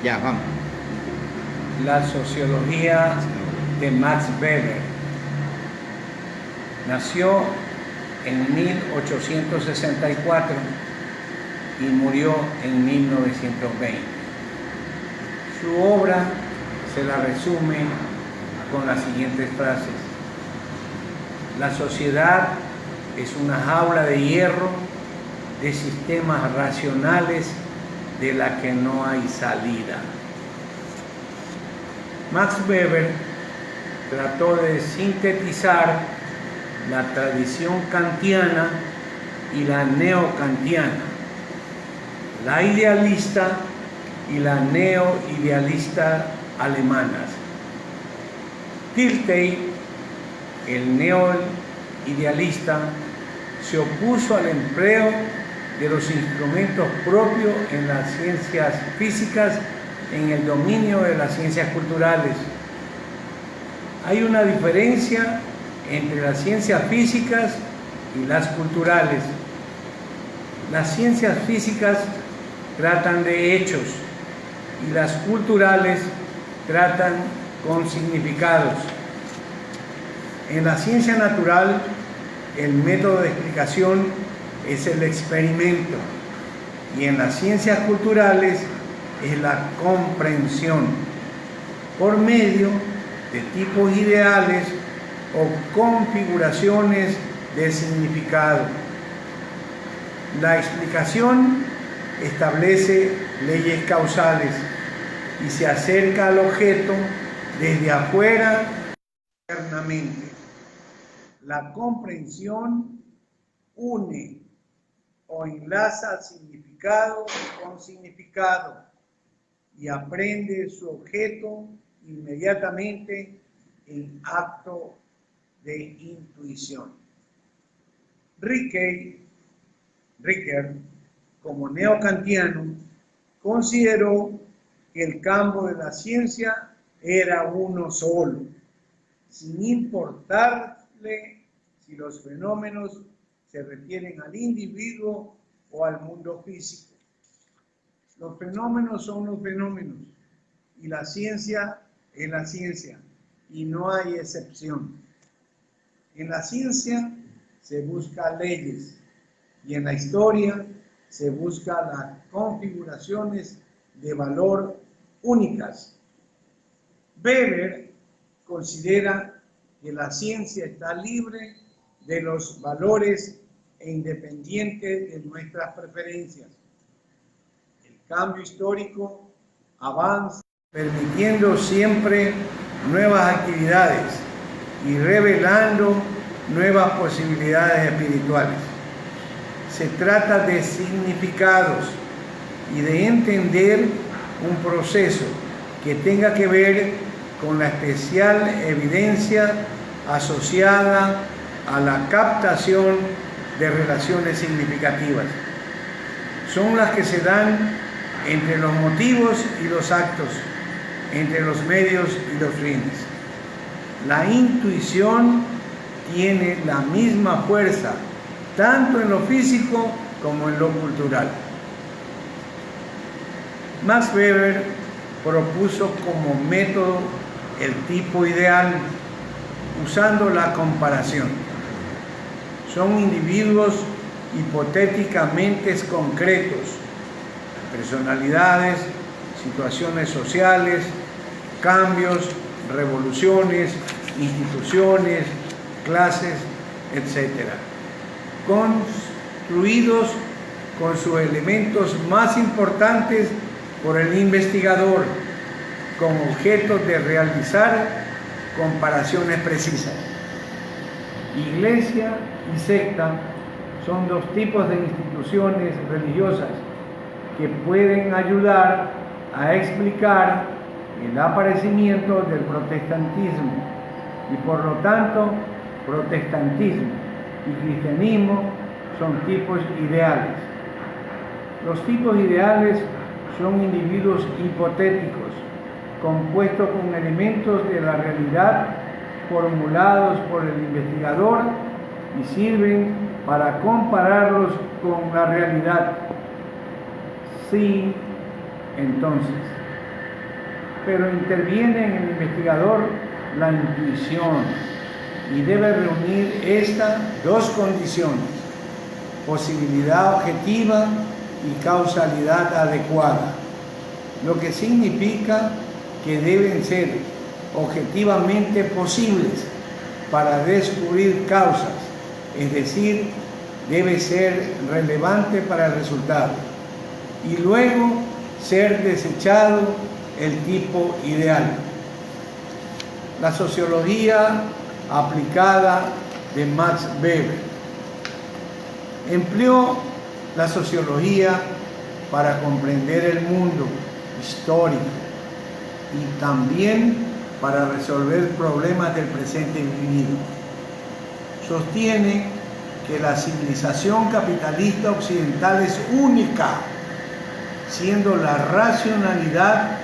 Ya, vamos. La sociología de Max Weber. Nació en 1864 y murió en 1920. Su obra se la resume con las siguientes frases: la sociedad es una jaula de hierro de sistemas racionales de la que no hay salida. Max Weber trató de sintetizar la tradición kantiana y la neokantiana, la idealista y la neoidealista alemanas. Dilthey, el neoidealista, se opuso al empleo de los instrumentos propios en las ciencias físicas en el dominio de las ciencias culturales. Hay una diferencia entre las ciencias físicas y las culturales. Las ciencias físicas tratan de hechos y las culturales tratan con significados. En la ciencia natural, el método de explicación es el experimento, y en las ciencias culturales es la comprensión por medio de tipos ideales o configuraciones de significado. La explicación establece leyes causales y se acerca al objeto desde afuera internamente. La comprensión une o enlaza significado con significado y aprende su objeto inmediatamente en acto de intuición. Ricker, como neokantiano, consideró que el campo de la ciencia era uno solo, sin importarle si los fenómenos se refieren al individuo o al mundo físico. Los fenómenos son los fenómenos y la ciencia es la ciencia, y no hay excepción. En la ciencia se busca leyes y en la historia se busca las configuraciones de valor únicas. Weber considera que la ciencia está libre de los valores e independiente de nuestras preferencias. El cambio histórico avanza permitiendo siempre nuevas actividades y revelando nuevas posibilidades espirituales. Se trata de significados y de entender un proceso que tenga que ver con la especial evidencia asociada a la captación de relaciones significativas. Son las que se dan entre los motivos y los actos, entre los medios y los fines. La intuición tiene la misma fuerza, tanto en lo físico como en lo cultural. Max Weber propuso como método el tipo ideal, usando la comparación. Son individuos hipotéticamente concretos, personalidades, situaciones sociales, cambios, revoluciones, instituciones, clases, etc., construidos con sus elementos más importantes por el investigador, con objeto de realizar comparaciones precisas. Iglesia y secta son dos tipos de instituciones religiosas que pueden ayudar a explicar el aparecimiento del protestantismo, y por lo tanto, protestantismo y cristianismo son tipos ideales. Los tipos ideales son individuos hipotéticos, compuestos con elementos de la realidad formulados por el investigador y sirven para compararlos con la realidad. Sí, entonces, pero interviene en el investigador la intuición y debe reunir estas dos condiciones: posibilidad objetiva y causalidad adecuada, lo que significa que deben ser objetivamente posibles para descubrir causas, es decir, debe ser relevante para el resultado, y luego ser desechado el tipo ideal. La sociología aplicada de Max Weber empleó la sociología para comprender el mundo histórico y también para resolver problemas del presente vivido. Sostiene que la civilización capitalista occidental es única, siendo la racionalidad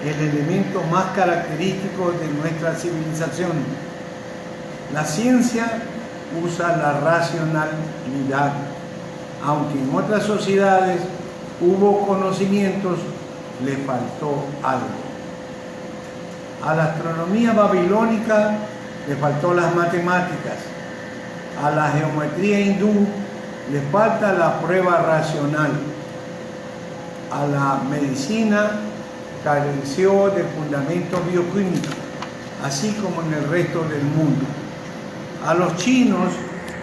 el elemento más característico de nuestra civilización. La ciencia usa la racionalidad, aunque en otras sociedades hubo conocimientos, le faltó algo. A la astronomía babilónica le faltó las matemáticas. A la geometría hindú le falta la prueba racional. A la medicina careció del fundamento bioquímico, así como en el resto del mundo. A los chinos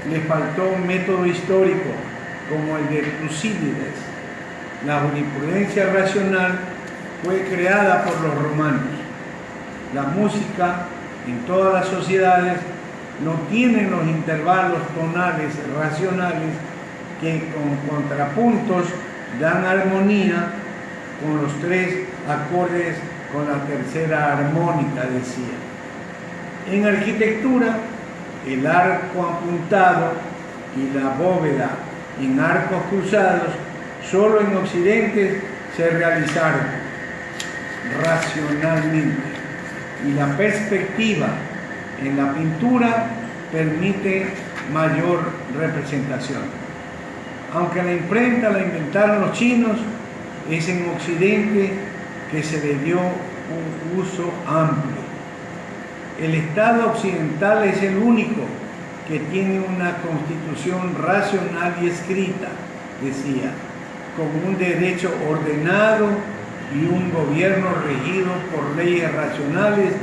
les faltó un método histórico, como el de Tucídides. La jurisprudencia racional fue creada por los romanos. La música en todas las sociedades no tiene los intervalos tonales racionales que con contrapuntos dan armonía con los tres acordes con la tercera armónica, decía. En arquitectura, el arco apuntado y la bóveda en arcos cruzados solo en Occidente se realizaron racionalmente, y la perspectiva en la pintura permite mayor representación. Aunque la imprenta la inventaron los chinos, es en Occidente que se le dio un uso amplio. El Estado occidental es el único que tiene una constitución racional y escrita, decía, con un derecho ordenado y un gobierno regido por leyes racionales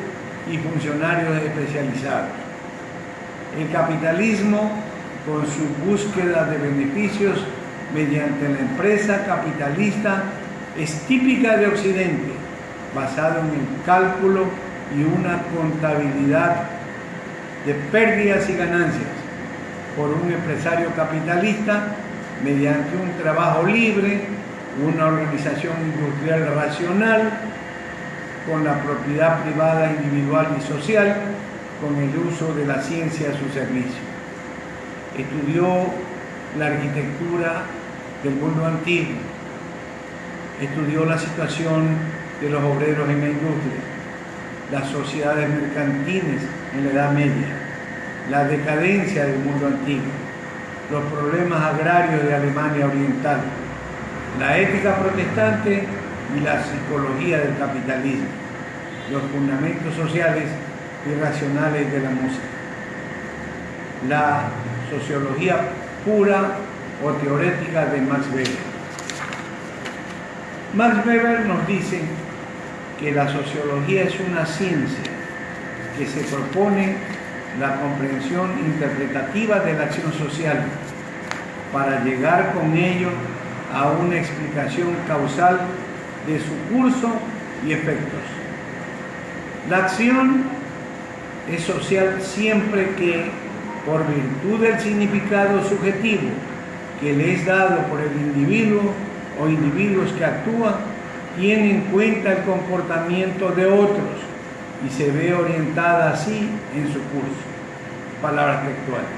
y funcionarios especializados. El capitalismo, con su búsqueda de beneficios mediante la empresa capitalista, es típica de Occidente, basado en el cálculo y una contabilidad de pérdidas y ganancias por un empresario capitalista mediante un trabajo libre, una organización industrial racional, con la propiedad privada, individual y social, con el uso de la ciencia a su servicio. Estudió la arquitectura del mundo antiguo, estudió la situación de los obreros en la industria, las sociedades mercantiles en la Edad Media, la decadencia del mundo antiguo, los problemas agrarios de Alemania Oriental, la ética protestante y la psicología del capitalismo, los fundamentos sociales y racionales de la música. La sociología pura o teorética de Max Weber. Max Weber nos dice que la sociología es una ciencia que se propone la comprensión interpretativa de la acción social para llegar con ello a una explicación causal de su curso y efectos. La acción es social siempre que, por virtud del significado subjetivo que le es dado por el individuo o individuos que actúan, tiene en cuenta el comportamiento de otros y se ve orientada así en su curso. Palabras textuales.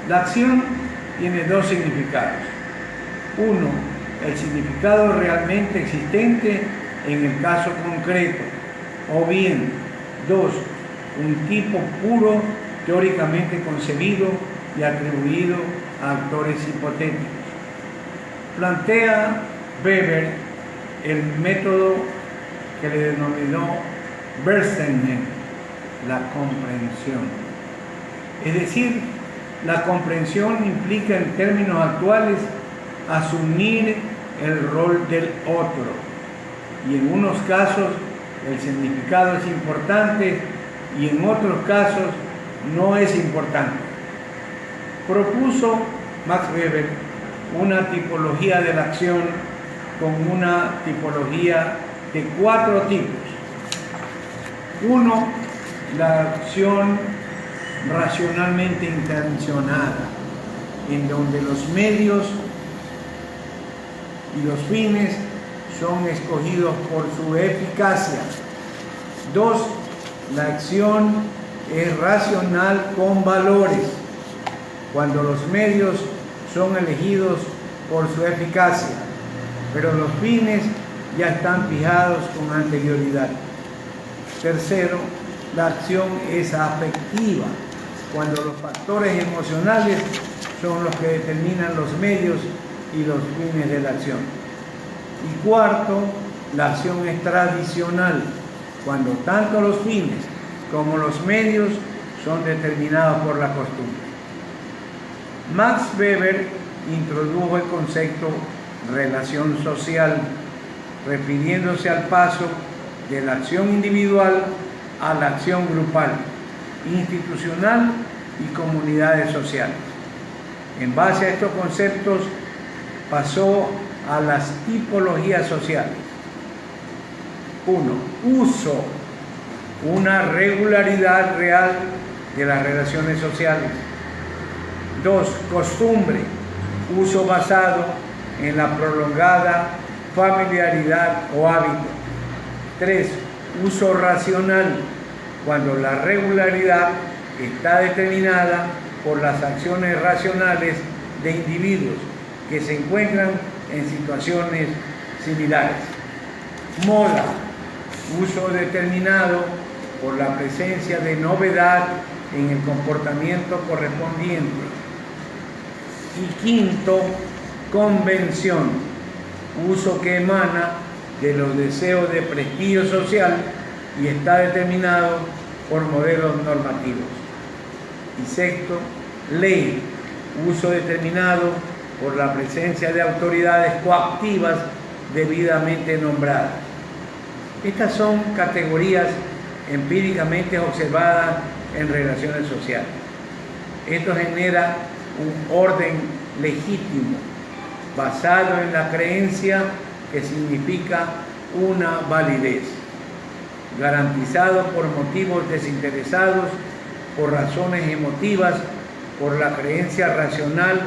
La acción tiene dos significados. Uno, el significado realmente existente en el caso concreto, o bien, dos, un tipo puro teóricamente concebido y atribuido a actores hipotéticos. Plantea Weber el método que le denominó Verstehen, la comprensión. Es decir, la comprensión implica en términos actuales asumir el rol del otro, y en unos casos el significado es importante y en otros casos no es importante. Propuso Max Weber una tipología de la acción con una tipología de 4 tipos. 1, la acción racionalmente intencionada, en donde los medios y los fines son escogidos por su eficacia. 2, la acción es racional con valores, cuando los medios son elegidos por su eficacia, pero los fines ya están fijados con anterioridad. 3, la acción es afectiva, cuando los factores emocionales son los que determinan los medios y los fines de la acción. Y 4, la acción es tradicional, cuando tanto los fines como los medios son determinados por la costumbre. Max Weber introdujo el concepto relación social, refiriéndose al paso de la acción individual a la acción grupal, institucional y comunidades sociales. En base a estos conceptos pasó a las tipologías sociales. 1. Uso, una regularidad real de las relaciones sociales. 2. Costumbre, uso basado en la prolongada familiaridad o hábito. 3. Uso racional, cuando la regularidad está determinada por las acciones racionales de individuos que se encuentran en situaciones similares. Moda, uso determinado por la presencia de novedad en el comportamiento correspondiente. Y 5, convención, uso que emana de los deseos de prestigio social y está determinado por modelos normativos. Y 6, ley, uso determinado por la presencia de autoridades coactivas debidamente nombradas. Estas son categorías empíricamente observadas en relaciones sociales. Esto genera un orden legítimo basado en la creencia, que significa una validez, garantizado por motivos desinteresados, por razones emotivas, por la creencia racional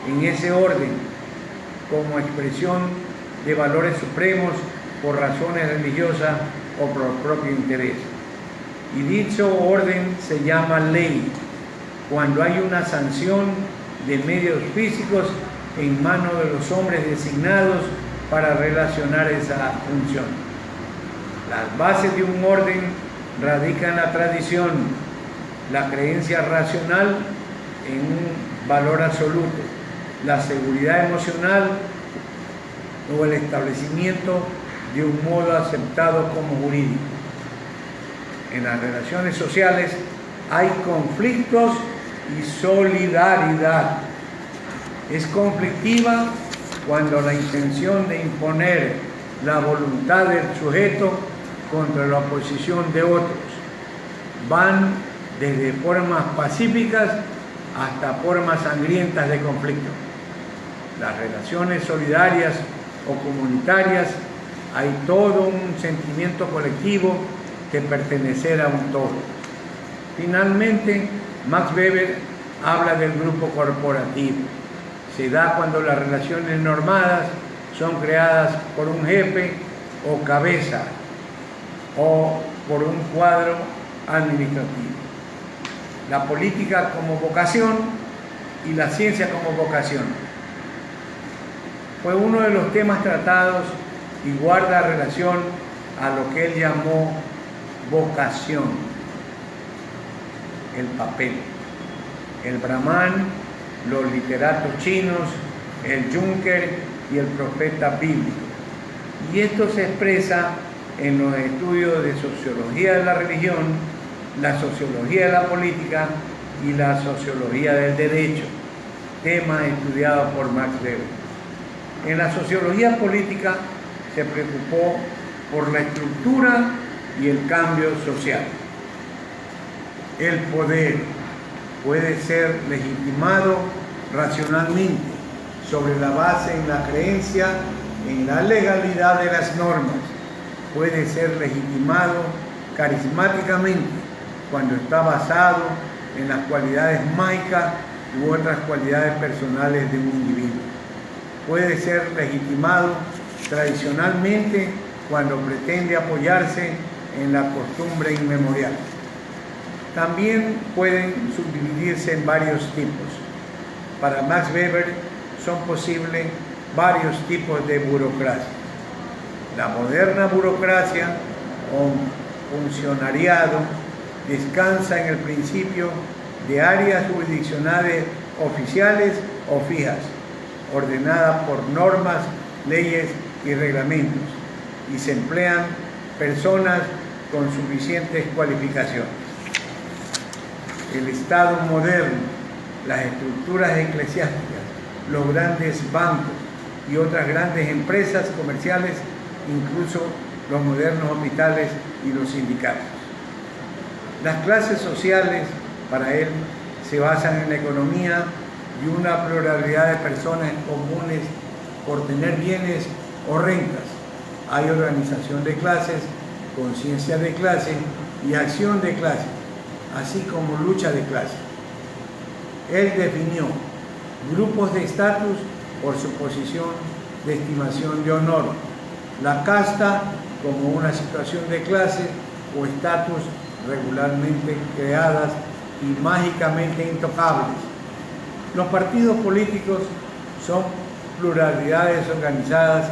en ese orden, como expresión de valores supremos, por razones religiosas o por propio interés. Y dicho orden se llama ley cuando hay una sanción de medios físicos en manos de los hombres designados para relacionar esa función. Las bases de un orden radican en la tradición, la creencia racional en un valor absoluto, la seguridad emocional o el establecimiento de un modo aceptado como jurídico. En las relaciones sociales hay conflictos y solidaridad. Es conflictiva cuando la intención de imponer la voluntad del sujeto contra la oposición de otros van desde formas pacíficas hasta formas sangrientas de conflicto. Las relaciones solidarias o comunitarias, hay todo un sentimiento colectivo de pertenecer a un todo. Finalmente, Max Weber habla del grupo corporativo. Se da cuando las relaciones normadas son creadas por un jefe o cabeza o por un cuadro administrativo. La política como vocación y la ciencia como vocación. Fue uno de los temas tratados y guarda relación a lo que él llamó vocación, el papel. El Brahman, los literatos chinos, el Juncker y el profeta bíblico. Y esto se expresa en los estudios de sociología de la religión, la sociología de la política y la sociología del derecho, tema estudiado por Max Weber. En la sociología política se preocupó por la estructura y el cambio social. El poder puede ser legitimado racionalmente sobre la base en la creencia en la legalidad de las normas. Puede ser legitimado carismáticamente cuando está basado en las cualidades mágicas u otras cualidades personales de un individuo. Puede ser legitimado tradicionalmente cuando pretende apoyarse en la costumbre inmemorial. También pueden subdividirse en varios tipos. Para Max Weber son posibles varios tipos de burocracia. La moderna burocracia o funcionariado descansa en el principio de áreas jurisdiccionales oficiales o fijas, ordenadas por normas, leyes y reglamentos, y se emplean personas con suficientes cualificaciones. El Estado moderno, las estructuras eclesiásticas, los grandes bancos y otras grandes empresas comerciales, incluso los modernos hospitales y los sindicatos. Las clases sociales, para él, se basan en la economía y una pluralidad de personas comunes por tener bienes o rentas. Hay organización de clases, conciencia de clase y acción de clase, así como lucha de clase. Él definió grupos de estatus por su posición de estimación de honor, la casta como una situación de clase o estatus regularmente creadas y mágicamente intocables. Los partidos políticos son pluralidades organizadas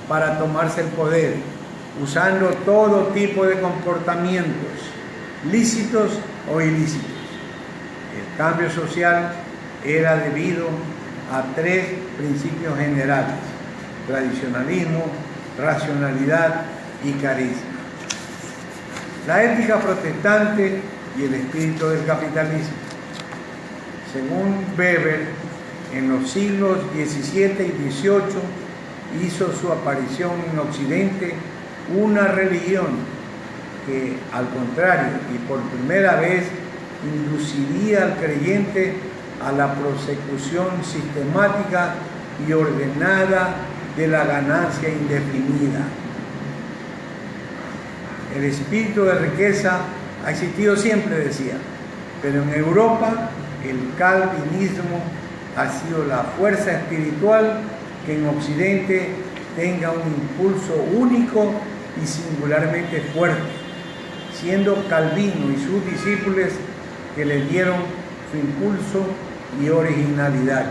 para tomarse el poder, usando todo tipo de comportamientos, lícitos o ilícitos. El cambio social era debido a tres principios generales: tradicionalismo, racionalidad y carisma. La ética protestante y el espíritu del capitalismo. Según Weber, en los siglos XVII y XVIII hizo su aparición en Occidente una religión que, al contrario, y por primera vez, induciría al creyente a la prosecución sistemática y ordenada de la ganancia indefinida. El espíritu de riqueza ha existido siempre, decía, pero en Europa el calvinismo ha sido la fuerza espiritual que en Occidente tenga un impulso único y singularmente fuerte, siendo Calvino y sus discípulos que le dieron su impulso y originalidad.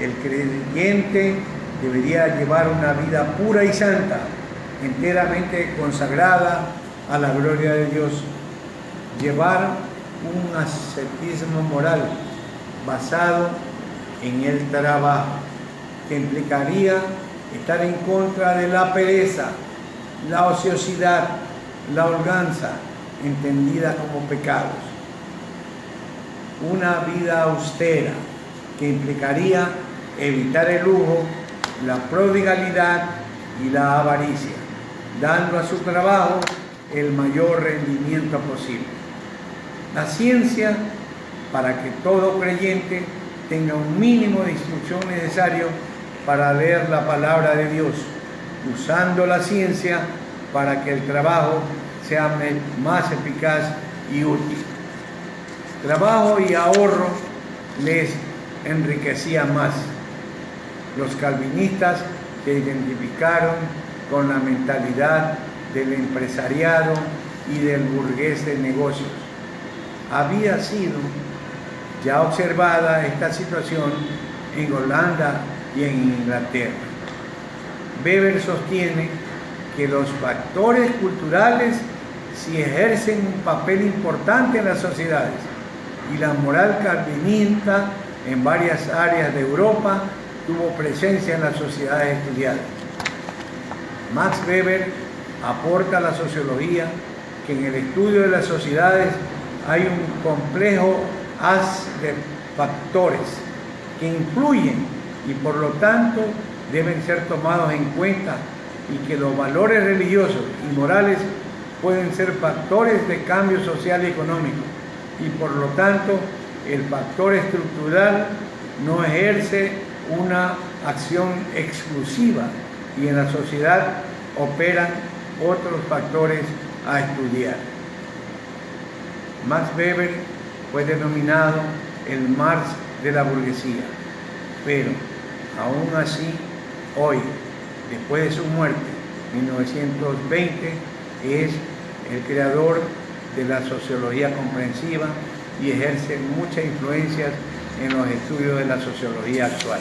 El creyente debería llevar una vida pura y santa, enteramente consagrada a la gloria de Dios. Llevar un ascetismo moral basado en el trabajo, que implicaría estar en contra de la pereza, la ociosidad, la holganza, entendida como pecados. Una vida austera, que implicaría evitar el lujo, la prodigalidad y la avaricia, dando a su trabajo el mayor rendimiento posible. La ciencia, para que todo creyente tenga un mínimo de instrucción necesario para leer la palabra de Dios, usando la ciencia para que el trabajo sea más eficaz y útil. Trabajo y ahorro les enriquecía más. Los calvinistas se identificaron con la mentalidad del empresariado y del burgués de negocios. Había sido ya observada esta situación en Holanda y en Inglaterra. Weber sostiene que los factores culturales sí ejercen un papel importante en las sociedades, y la moral calvinista en varias áreas de Europa tuvo presencia en las sociedades estudiadas. Max Weber aporta la sociología que en el estudio de las sociedades hay un complejo haz de factores que influyen y por lo tanto deben ser tomados en cuenta, y que los valores religiosos y morales pueden ser factores de cambio social y económico, y por lo tanto el factor estructural no ejerce una acción exclusiva y en la sociedad operan otros factores a estudiar. Max Weber fue denominado el Marx de la burguesía, pero aún así hoy, después de su muerte, 1920, es el creador de la sociología comprensiva y ejerce muchas influencias en los estudios de la sociología actual.